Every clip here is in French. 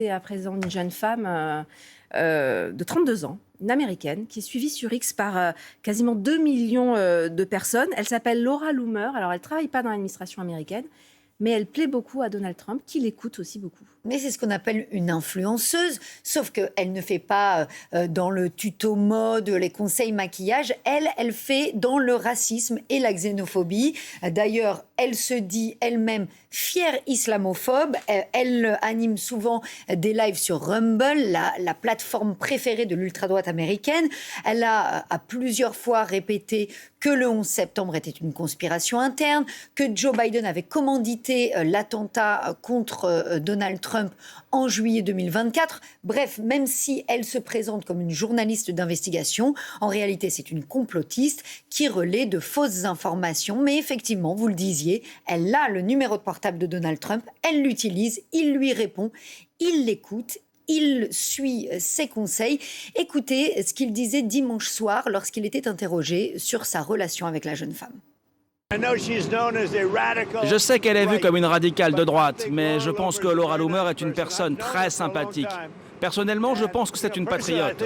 C'est à présent une jeune femme de 32 ans, une américaine, qui est suivie sur X par quasiment 2 millions de personnes. Elle s'appelle Laura Loomer. Alors, elle ne travaille pas dans l'administration américaine, mais elle plaît beaucoup à Donald Trump, qui l'écoute aussi beaucoup. Mais c'est ce qu'on appelle une influenceuse, sauf qu'elle ne fait pas dans le tuto mode, les conseils maquillage. Elle fait dans le racisme et la xénophobie. D'ailleurs, elle se dit elle-même fière islamophobe. Elle anime souvent des lives sur Rumble, la plateforme préférée de l'ultra-droite américaine. Elle a à plusieurs fois répété que le 11 septembre était une conspiration interne, que Joe Biden avait commandité l'attentat contre Donald Trump en juillet 2024. Bref, même si elle se présente comme une journaliste d'investigation, en réalité, c'est une complotiste qui relaie de fausses informations. Mais effectivement, vous le disiez, elle a le numéro de portable de Donald Trump, elle l'utilise, il lui répond, il l'écoute. Il suit ses conseils. Écoutez ce qu'il disait dimanche soir lorsqu'il était interrogé sur sa relation avec la jeune femme. Je sais qu'elle est vue comme une radicale de droite, mais je pense que Laura Loomer est une personne très sympathique. Personnellement, je pense que c'est une patriote.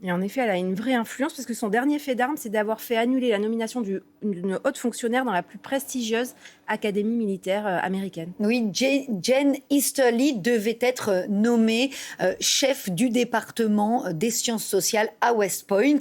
Et en effet, elle a une vraie influence, parce que son dernier fait d'armes, c'est d'avoir fait annuler la nomination d'une haute fonctionnaire dans la plus prestigieuse académie militaire américaine. Oui, Jen Easterly devait être nommée chef du département des sciences sociales à West Point.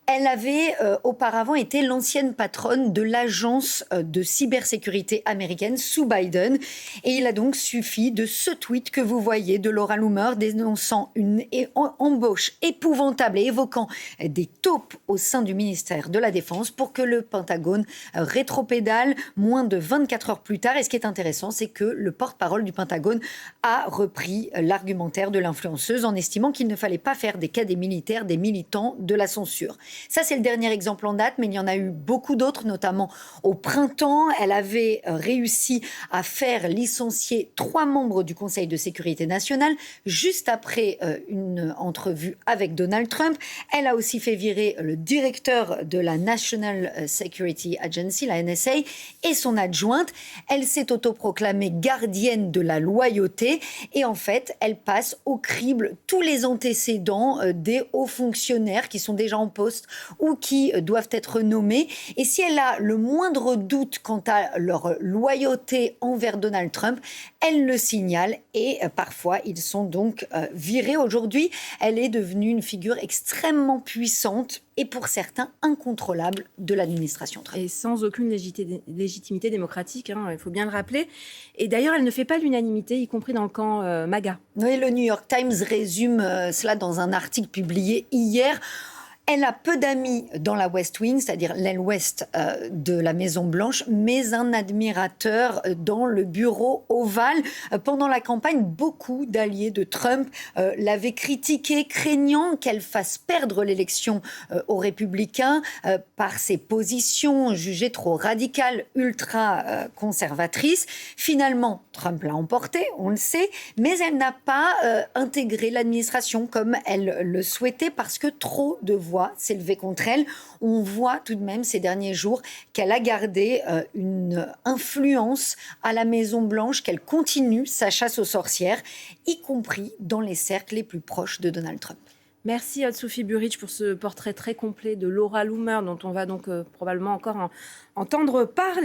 Elle avait auparavant été l'ancienne patronne de l'agence de cybersécurité américaine sous Biden. Et il a donc suffi de ce tweet que vous voyez de Laura Loomer dénonçant une embauche épouvantable et évoquant des taupes au sein du ministère de la Défense pour que le Pentagone rétropédale moins de 24 heures plus tard. Et ce qui est intéressant, c'est que le porte-parole du Pentagone a repris l'argumentaire de l'influenceuse en estimant qu'il ne fallait pas faire des cas des militaires des militants de la censure. Ça, c'est le dernier exemple en date, mais il y en a eu beaucoup d'autres, notamment au printemps. Elle avait réussi à faire licencier 3 membres du Conseil de sécurité nationale juste après une entrevue avec Donald Trump. Elle a aussi fait virer le directeur de la National Security Agency, la NSA, et son adjointe. Elle s'est autoproclamée gardienne de la loyauté et en fait, elle passe au crible tous les antécédents des hauts fonctionnaires qui sont déjà en poste ou qui doivent être nommés. Et si elle a le moindre doute quant à leur loyauté envers Donald Trump, elle le signale et parfois ils sont donc virés. Aujourd'hui, elle est devenue une figure extrêmement puissante et pour certains incontrôlable de l'administration Trump. Et sans aucune légitimité démocratique, il faut bien le rappeler. Et d'ailleurs, elle ne fait pas l'unanimité, y compris dans le camp MAGA. Oui, le New York Times résume cela dans un article publié hier. Elle a peu d'amis dans la West Wing, c'est-à-dire l'aile ouest de la Maison-Blanche, mais un admirateur dans le bureau ovale. Pendant la campagne, beaucoup d'alliés de Trump l'avaient critiquée, craignant qu'elle fasse perdre l'élection aux Républicains par ses positions jugées trop radicales, ultra-conservatrices. Finalement, Trump l'a emportée, on le sait, mais elle n'a pas intégré l'administration comme elle le souhaitait parce que trop de voix s'élever contre elle. On voit tout de même ces derniers jours qu'elle a gardé une influence à la Maison-Blanche, qu'elle continue sa chasse aux sorcières, y compris dans les cercles les plus proches de Donald Trump. Merci Sophie Burrich pour ce portrait très complet de Laura Loomer, dont on va donc probablement encore entendre parler.